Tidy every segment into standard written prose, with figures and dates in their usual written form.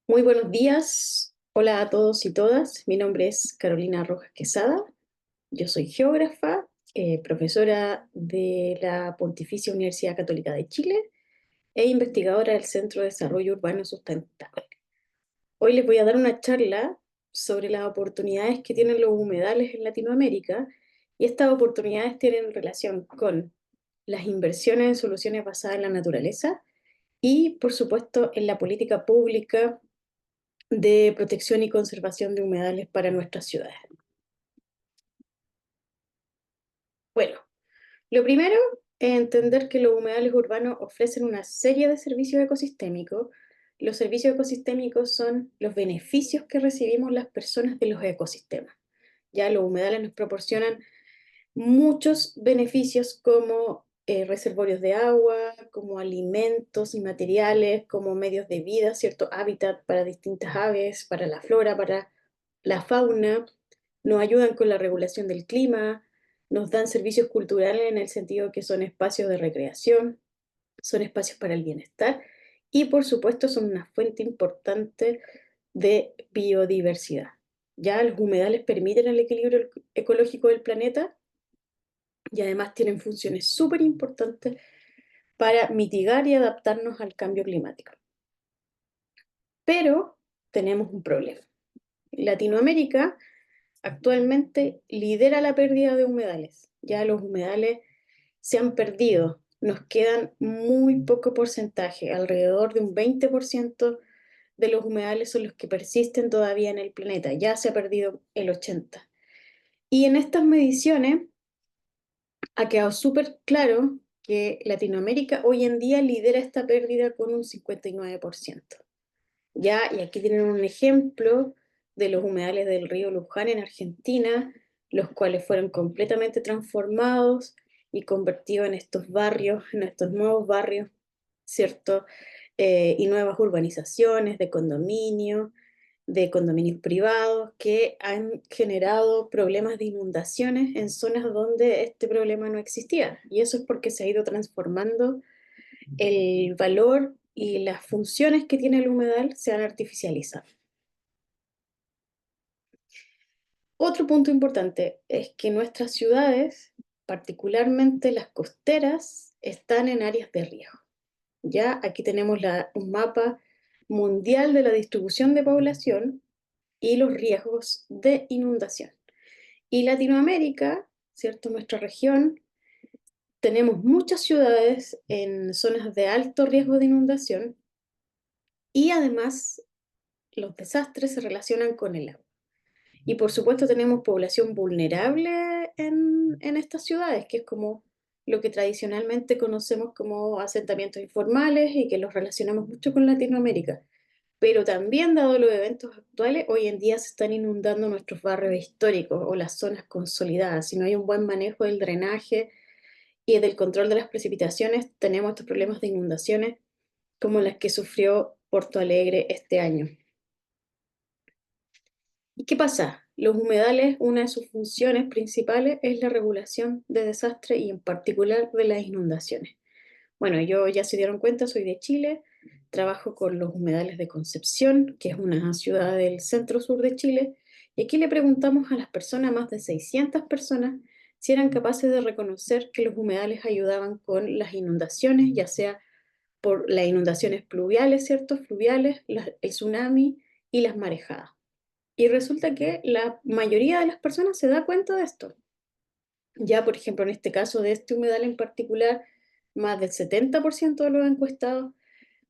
Muy buenos días. Hola a todos y todas. Mi nombre es Carolina Rojas Quesada. Yo soy geógrafa, profesora de la Pontificia Universidad Católica de Chile e investigadora del Centro de Desarrollo Urbano Sustentable. Hoy les voy a dar una charla sobre las oportunidades que tienen los humedales en Latinoamérica, y estas oportunidades tienen relación con las inversiones en soluciones basadas en la naturaleza y, por supuesto, en la política pública de protección y conservación de humedales para nuestras ciudades. Bueno, lo primero es entender que los humedales urbanos ofrecen una serie de servicios ecosistémicos. Los servicios ecosistémicos son los beneficios que recibimos las personas de los ecosistemas. Ya los humedales nos proporcionan muchos beneficios como reservorios de agua, como alimentos y materiales, como medios de vida, cierto hábitat para distintas aves, para la flora, para la fauna. Nos ayudan con la regulación del clima, nos dan servicios culturales en el sentido que son espacios de recreación, son espacios para el bienestar y, por supuesto, son una fuente importante de biodiversidad. Ya los humedales permiten el equilibrio ecológico del planeta y además tienen funciones súper importantes para mitigar y adaptarnos al cambio climático. Pero tenemos un problema. Latinoamérica actualmente lidera la pérdida de humedales. Ya los humedales se han perdido. Nos quedan muy poco porcentaje, alrededor de un 20% de los humedales son los que persisten todavía en el planeta. Ya se ha perdido el 80%. Y en estas mediciones ha quedado súper claro que Latinoamérica hoy en día lidera esta pérdida con un 59%. Ya, y aquí tienen un ejemplo de los humedales del río Luján en Argentina, los cuales fueron completamente transformados y convertidos en estos barrios, en estos nuevos barrios, ¿cierto? Y nuevas urbanizaciones de condominios privados que han generado problemas de inundaciones en zonas donde este problema no existía. Y eso es porque se ha ido transformando el valor y las funciones que tiene el humedal se han artificializado. Otro punto importante es que nuestras ciudades, particularmente las costeras, están en áreas de riesgo. Ya aquí tenemos un mapa mundial de la distribución de población y los riesgos de inundación. Y Latinoamérica, ¿cierto? Nuestra región, tenemos muchas ciudades en zonas de alto riesgo de inundación y además los desastres se relacionan con el agua. Y por supuesto tenemos población vulnerable en estas ciudades, que es como lo que tradicionalmente conocemos como asentamientos informales y que los relacionamos mucho con Latinoamérica. Pero también, dado los eventos actuales, hoy en día se están inundando nuestros barrios históricos o las zonas consolidadas. Si no hay un buen manejo del drenaje y del control de las precipitaciones, tenemos estos problemas de inundaciones como las que sufrió Porto Alegre este año. ¿Y qué pasa? Los humedales, una de sus funciones principales es la regulación de desastres y en particular de las inundaciones. Bueno, yo ya se dieron cuenta, soy de Chile, trabajo con los humedales de Concepción, que es una ciudad del centro sur de Chile, y aquí le preguntamos a las personas, más de 600 personas, si eran capaces de reconocer que los humedales ayudaban con las inundaciones, ya sea por las inundaciones pluviales, ¿cierto? Fluviales, el tsunami y las marejadas. Y resulta que la mayoría de las personas se da cuenta de esto. Ya, por ejemplo, en este caso de este humedal en particular, más del 70% de los encuestados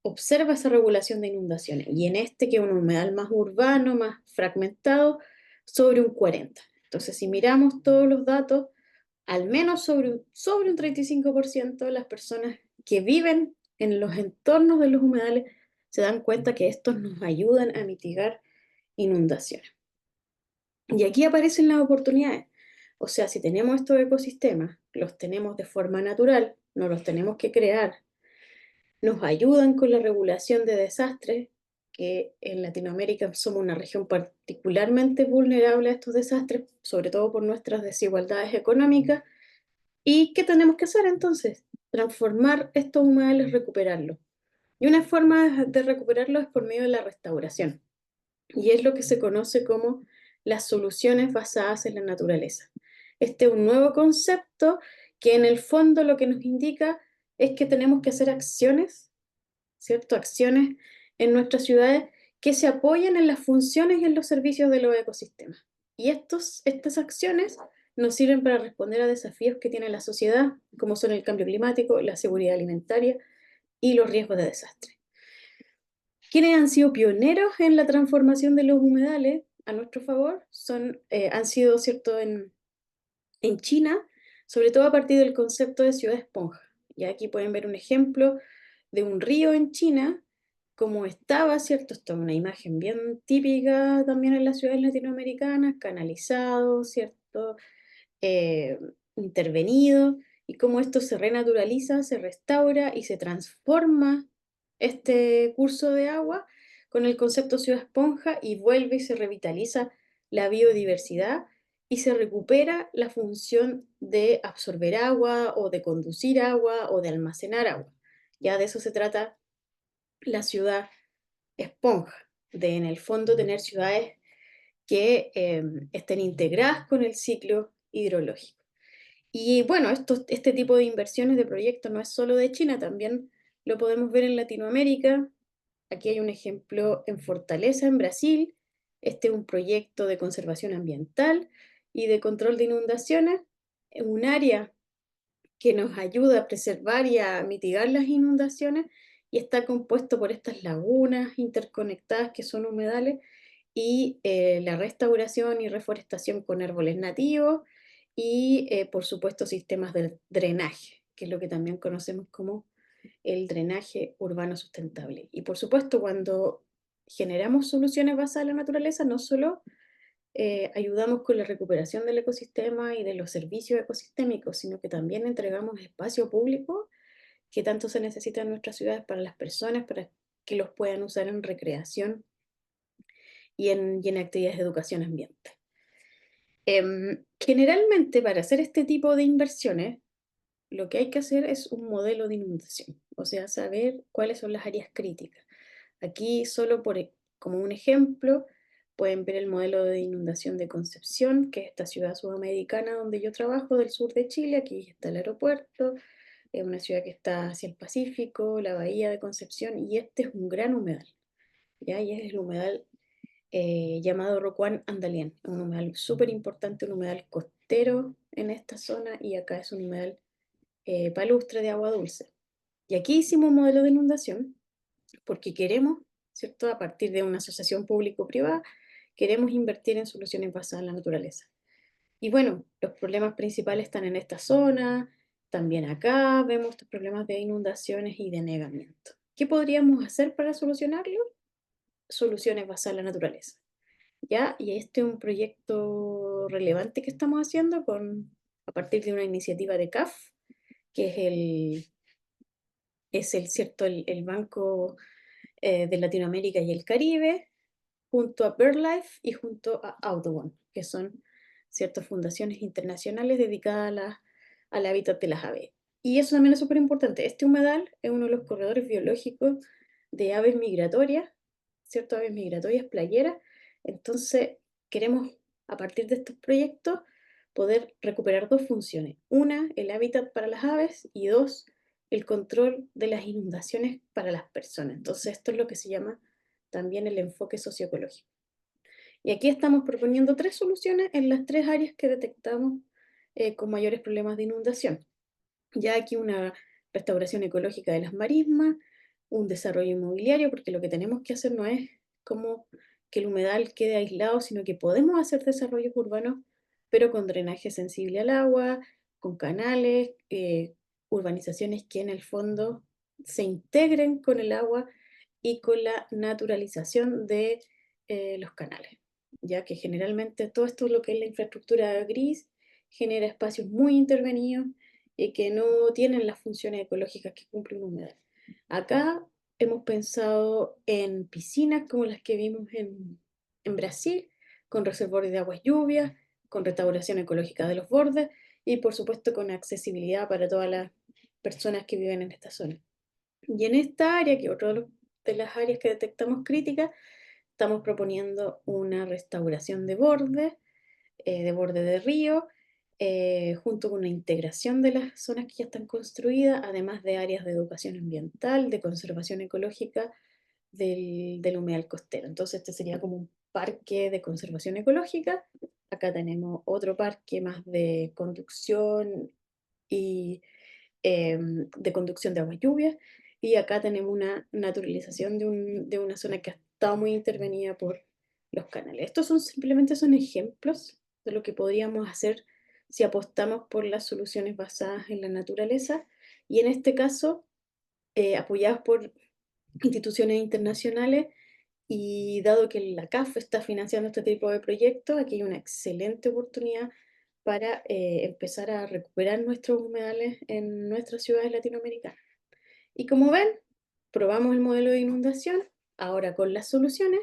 observa esa regulación de inundaciones. Y en este, que es un humedal más urbano, más fragmentado, sobre un 40%. Entonces, si miramos todos los datos, al menos sobre un 35% de las personas que viven en los entornos de los humedales se dan cuenta que estos nos ayudan a mitigar inundaciones. Y aquí aparecen las oportunidades. O sea, si tenemos estos ecosistemas, los tenemos de forma natural, no los tenemos que crear, nos ayudan con la regulación de desastres, que en Latinoamérica somos una región particularmente vulnerable a estos desastres, sobre todo por nuestras desigualdades económicas. ¿Y qué tenemos que hacer entonces? Transformar estos humedales, recuperarlos. Y una forma de recuperarlo es por medio de la restauración. Y es lo que se conoce como las soluciones basadas en la naturaleza. Este es un nuevo concepto que en el fondo lo que nos indica es que tenemos que hacer acciones, ¿cierto? Acciones en nuestras ciudades que se apoyen en las funciones y en los servicios de los ecosistemas. Y estas acciones nos sirven para responder a desafíos que tiene la sociedad, como son el cambio climático, la seguridad alimentaria y los riesgos de desastre. Quienes han sido pioneros en la transformación de los humedales a nuestro favor han sido, ¿cierto?, en China, sobre todo a partir del concepto de ciudad esponja. Y aquí pueden ver un ejemplo de un río en China, como estaba, ¿cierto? Esto es una imagen bien típica también en las ciudades latinoamericanas, canalizado, ¿cierto? eh, Intervenido, y cómo esto se renaturaliza, se restaura y se transforma este curso de agua con el concepto ciudad esponja y vuelve y se revitaliza la biodiversidad y se recupera la función de absorber agua o de conducir agua o de almacenar agua. Ya de eso se trata la ciudad esponja, de en el fondo tener ciudades que estén integradas con el ciclo hidrológico. Y bueno, este tipo de inversiones de proyectos no es solo de China, también lo podemos ver en Latinoamérica. Aquí hay un ejemplo en Fortaleza, en Brasil. Este es un proyecto de conservación ambiental y de control de inundaciones, en un área que nos ayuda a preservar y a mitigar las inundaciones y está compuesto por estas lagunas interconectadas que son humedales y la restauración y reforestación con árboles nativos y por supuesto sistemas de drenaje, que es lo que también conocemos como el drenaje urbano sustentable. Y por supuesto cuando generamos soluciones basadas en la naturaleza, no solo ayudamos con la recuperación del ecosistema y de los servicios ecosistémicos, sino que también entregamos espacio público que tanto se necesita en nuestras ciudades para las personas, para que los puedan usar en recreación y en actividades de educación ambiente. Generalmente para hacer este tipo de inversiones, lo que hay que hacer es un modelo de inundación, o sea, saber cuáles son las áreas críticas. Aquí solo como un ejemplo, pueden ver el modelo de inundación de Concepción, que es esta ciudad sudamericana donde yo trabajo, del sur de Chile. Aquí está el aeropuerto, es una ciudad que está hacia el Pacífico, la bahía de Concepción, y este es un gran humedal, ¿ya? Y es el humedal llamado Rocuán Andalién. Es un humedal súper importante, un humedal costero en esta zona, y acá es un humedal palustre de agua dulce. Y aquí hicimos un modelo de inundación porque queremos, ¿cierto? A partir de una asociación público-privada, queremos invertir en soluciones basadas en la naturaleza. Y bueno, los problemas principales están en esta zona, también acá vemos estos problemas de inundaciones y de anegamiento. ¿Qué podríamos hacer para solucionarlo? Soluciones basadas en la naturaleza. ¿Ya? Y este es un proyecto relevante que estamos haciendo a partir de una iniciativa de CAF, que es ¿cierto? El Banco de Latinoamérica y el Caribe, junto a BirdLife y junto a Audubon, que son ciertas fundaciones internacionales dedicadas al hábitat de las aves. Y eso también es súper importante. Este humedal es uno de los corredores biológicos de aves migratorias, ¿cierto? Aves migratorias playeras. Entonces, queremos, a partir de estos proyectos, poder recuperar dos funciones. Una, el hábitat para las aves, y dos, el control de las inundaciones para las personas. Entonces, esto es lo que se llama también el enfoque socioecológico. Y aquí estamos proponiendo tres soluciones en las tres áreas que detectamos con mayores problemas de inundación. Ya aquí una restauración ecológica de las marismas, un desarrollo inmobiliario, porque lo que tenemos que hacer no es como que el humedal quede aislado, sino que podemos hacer desarrollos urbanos, pero con drenaje sensible al agua, con canales, urbanizaciones que en el fondo se integren con el agua y con la naturalización de los canales, ya que generalmente todo esto, lo que es la infraestructura gris, genera espacios muy intervenidos y que no tienen las funciones ecológicas que cumple un humedal. Acá hemos pensado en piscinas como las que vimos en Brasil, con reservorios de aguas lluvias, con restauración ecológica de los bordes y por supuesto con accesibilidad para todas las personas que viven en esta zona. Y en esta área, que es otra de las áreas que detectamos críticas, estamos proponiendo una restauración de borde de río, junto con una integración de las zonas que ya están construidas, además de áreas de educación ambiental, de conservación ecológica del humedal costero. Entonces este sería como un parque de conservación ecológica. Acá tenemos otro parque más de conducción y de conducción de agua lluvia. Y acá tenemos una naturalización de una zona que ha estado muy intervenida por los canales. Estos simplemente son ejemplos de lo que podríamos hacer si apostamos por las soluciones basadas en la naturaleza y en este caso apoyadas por instituciones internacionales y dado que la CAF está financiando este tipo de proyectos, aquí hay una excelente oportunidad para empezar a recuperar nuestros humedales en nuestras ciudades latinoamericanas. Y como ven, probamos el modelo de inundación, ahora con las soluciones,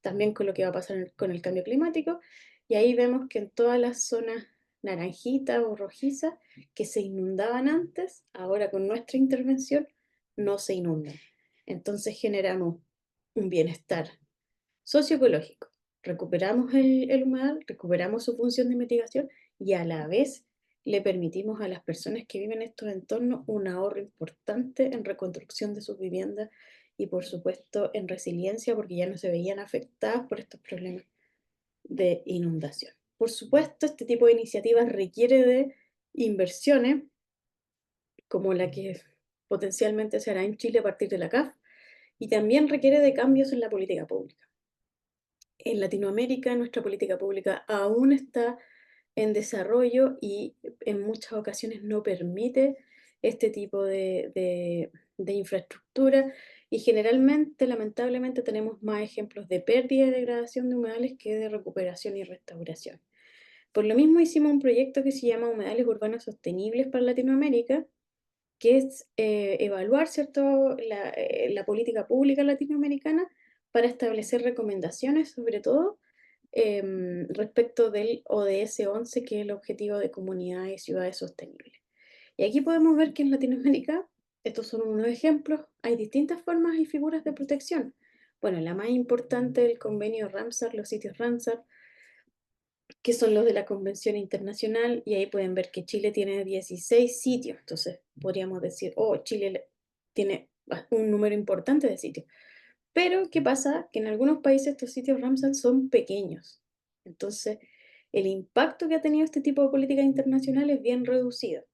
también con lo que va a pasar con el cambio climático, y ahí vemos que en todas las zonas naranjitas o rojizas que se inundaban antes, ahora con nuestra intervención no se inundan. Entonces generamos un bienestar socioecológico. Recuperamos el humedal, recuperamos su función de mitigación y a la vez le permitimos a las personas que viven en estos entornos un ahorro importante en reconstrucción de sus viviendas y por supuesto en resiliencia porque ya no se veían afectadas por estos problemas de inundación. Por supuesto, este tipo de iniciativas requiere de inversiones como la que potencialmente se hará en Chile a partir de la CAF y también requiere de cambios en la política pública. En Latinoamérica nuestra política pública aún está en desarrollo y en muchas ocasiones no permite este tipo de infraestructura y generalmente, lamentablemente, tenemos más ejemplos de pérdida y degradación de humedales que de recuperación y restauración. Por lo mismo hicimos un proyecto que se llama Humedales Urbanos Sostenibles para Latinoamérica, que es evaluar, ¿cierto?, la política pública latinoamericana para establecer recomendaciones, sobre todo respecto del ODS 11, que es el Objetivo de Comunidades y Ciudades Sostenibles. Y aquí podemos ver que en Latinoamérica, estos son unos ejemplos, hay distintas formas y figuras de protección. Bueno, la más importante es el convenio Ramsar, los sitios Ramsar, que son los de la Convención Internacional, y ahí pueden ver que Chile tiene 16 sitios, entonces podríamos decir, oh, Chile tiene un número importante de sitios. Pero, ¿qué pasa? Que en algunos países estos sitios Ramsar son pequeños. Entonces, el impacto que ha tenido este tipo de políticas internacionales es bien reducido.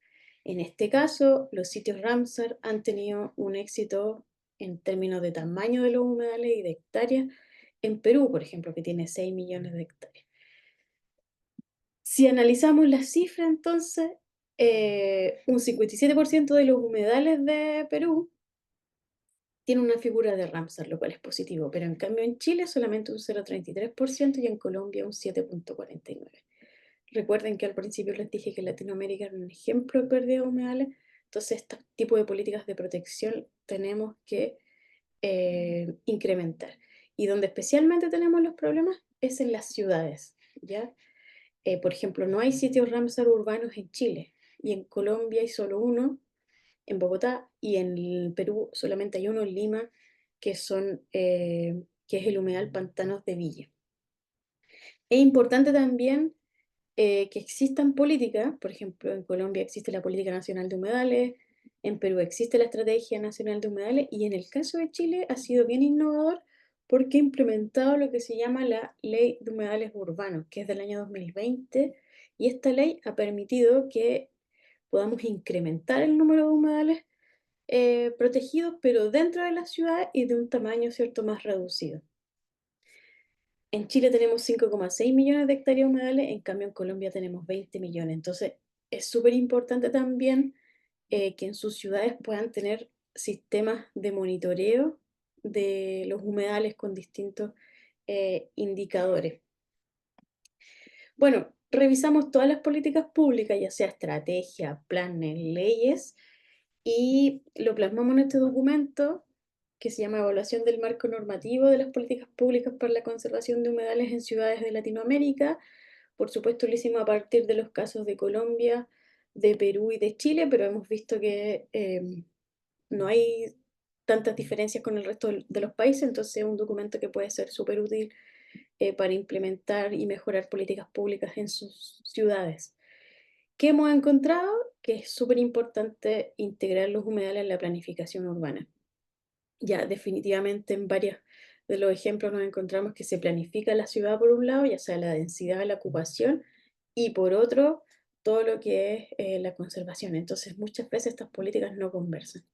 En este caso, los sitios Ramsar han tenido un éxito en términos de tamaño de los humedales y de hectáreas en Perú, por ejemplo, que tiene 6 millones de hectáreas. Si analizamos las cifras, entonces, un 57% de los humedales de Perú tiene una figura de Ramsar, lo cual es positivo, pero en cambio en Chile solamente un 0,33% y en Colombia un 7,49%. Recuerden que al principio les dije que Latinoamérica era un ejemplo de pérdida de humedales, entonces este tipo de políticas de protección tenemos que incrementar. Y donde especialmente tenemos los problemas es en las ciudades, ¿ya? Por ejemplo, no hay sitios Ramsar urbanos en Chile y en Colombia hay solo uno, en Bogotá, y en el Perú solamente hay uno en Lima, que es el humedal Pantanos de Villa. Es importante también que existan políticas, por ejemplo, en Colombia existe la Política Nacional de Humedales, en Perú existe la Estrategia Nacional de Humedales y en el caso de Chile ha sido bien innovador porque ha implementado lo que se llama la Ley de Humedales Urbanos, que es del año 2020, y esta ley ha permitido que podamos incrementar el número de humedales protegidos, pero dentro de la ciudad y de un tamaño, ¿cierto?, más reducido. En Chile tenemos 5,6 millones de hectáreas humedales, en cambio en Colombia tenemos 20 millones. Entonces, es súper importante también que en sus ciudades puedan tener sistemas de monitoreo de los humedales con distintos indicadores. Bueno, revisamos todas las políticas públicas, ya sea estrategia, planes, leyes, y lo plasmamos en este documento que se llama Evaluación del marco normativo de las políticas públicas para la conservación de humedales en ciudades de Latinoamérica. Por supuesto, lo hicimos a partir de los casos de Colombia, de Perú y de Chile, pero hemos visto que no hay tantas diferencias con el resto de los países, entonces es un documento que puede ser súper útil para implementar y mejorar políticas públicas en sus ciudades. ¿Qué hemos encontrado? Que es súper importante integrar los humedales en la planificación urbana. Ya definitivamente en varios de los ejemplos nos encontramos que se planifica la ciudad por un lado, ya sea la densidad, la ocupación, y por otro, todo lo que es la conservación. Entonces, muchas veces estas políticas no conversan.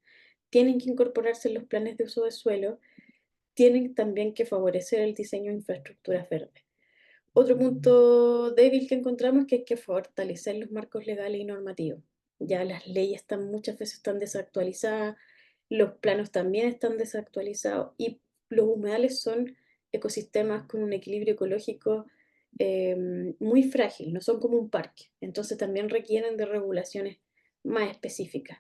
Tienen que incorporarse en los planes de uso de suelo, tienen también que favorecer el diseño de infraestructuras verdes. Otro punto débil que encontramos es que hay que fortalecer los marcos legales y normativos. Ya las leyes muchas veces están desactualizadas, los planos también están desactualizados y los humedales son ecosistemas con un equilibrio ecológico muy frágil, no son como un parque, entonces también requieren de regulaciones más específicas.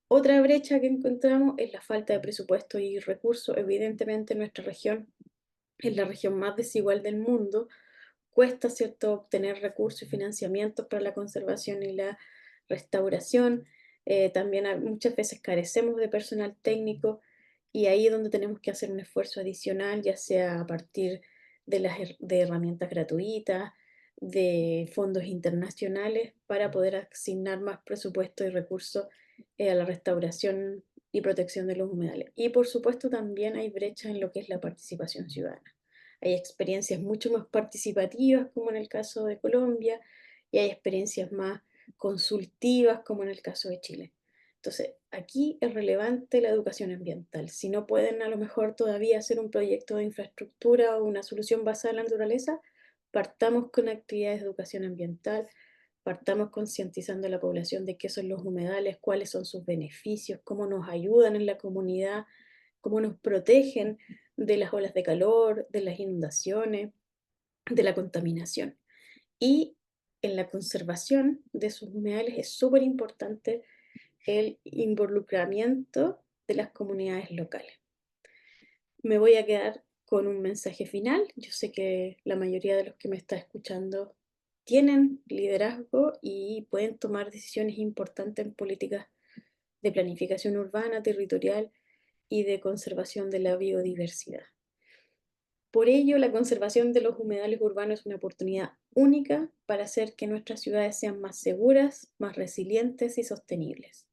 Otra brecha que encontramos es la falta de presupuesto y recursos. Evidentemente nuestra región es la región más desigual del mundo, cuesta, ¿cierto?, obtener recursos y financiamientos para la conservación y la restauración. También muchas veces carecemos de personal técnico y ahí es donde tenemos que hacer un esfuerzo adicional, ya sea a partir de de herramientas gratuitas, de fondos internacionales, para poder asignar más presupuesto y recursos a la restauración y protección de los humedales. Y por supuesto también hay brechas en lo que es la participación ciudadana. Hay experiencias mucho más participativas, como en el caso de Colombia, y hay experiencias más consultivas, como en el caso de Chile. Entonces, aquí es relevante la educación ambiental. Si no pueden a lo mejor todavía hacer un proyecto de infraestructura o una solución basada en la naturaleza, partamos con actividades de educación ambiental, partamos concientizando a la población de qué son los humedales, cuáles son sus beneficios, cómo nos ayudan en la comunidad, cómo nos protegen de las olas de calor, de las inundaciones, de la contaminación. Y en la conservación de sus humedales es súper importante el involucramiento de las comunidades locales. Me voy a quedar con un mensaje final. Yo sé que la mayoría de los que me está escuchando tienen liderazgo y pueden tomar decisiones importantes en políticas de planificación urbana, territorial y de conservación de la biodiversidad. Por ello, la conservación de los humedales urbanos es una oportunidad única para hacer que nuestras ciudades sean más seguras, más resilientes y sostenibles.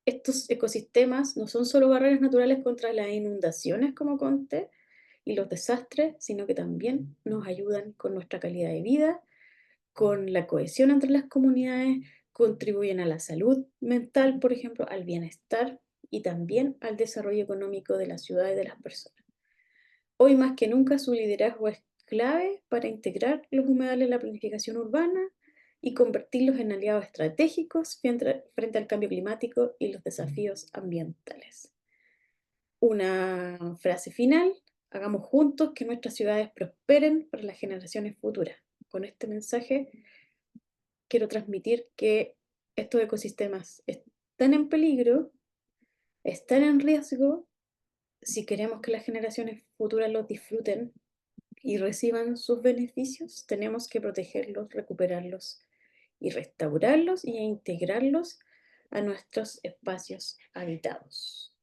Estos ecosistemas no son solo barreras naturales contra las inundaciones, como conté, y los desastres, sino que también nos ayudan con nuestra calidad de vida, con la cohesión entre las comunidades, contribuyen a la salud mental, por ejemplo, al bienestar y también al desarrollo económico de la ciudad y de las personas. Hoy más que nunca su liderazgo es clave para integrar los humedales en la planificación urbana y convertirlos en aliados estratégicos frente al cambio climático y los desafíos ambientales. Una frase final: hagamos juntos que nuestras ciudades prosperen para las generaciones futuras. Con este mensaje quiero transmitir que estos ecosistemas están en peligro, están en riesgo. Si queremos que las generaciones futuras los disfruten y reciban sus beneficios, tenemos que protegerlos, recuperarlos y restaurarlos y integrarlos a nuestros espacios habitados.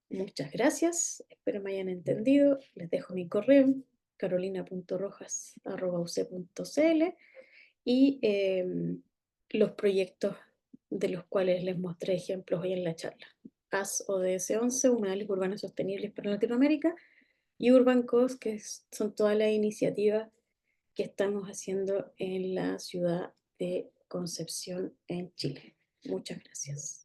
Muchas gracias, espero me hayan entendido. Les dejo mi correo, carolina.rojas@uc.cl, y los proyectos de los cuales les mostré ejemplos hoy en la charla. AS-ODS 11, Humedales Urbanos Sostenibles para Latinoamérica, y Urban Coast, que son todas las iniciativas que estamos haciendo en la ciudad de Concepción, en Chile. Muchas gracias.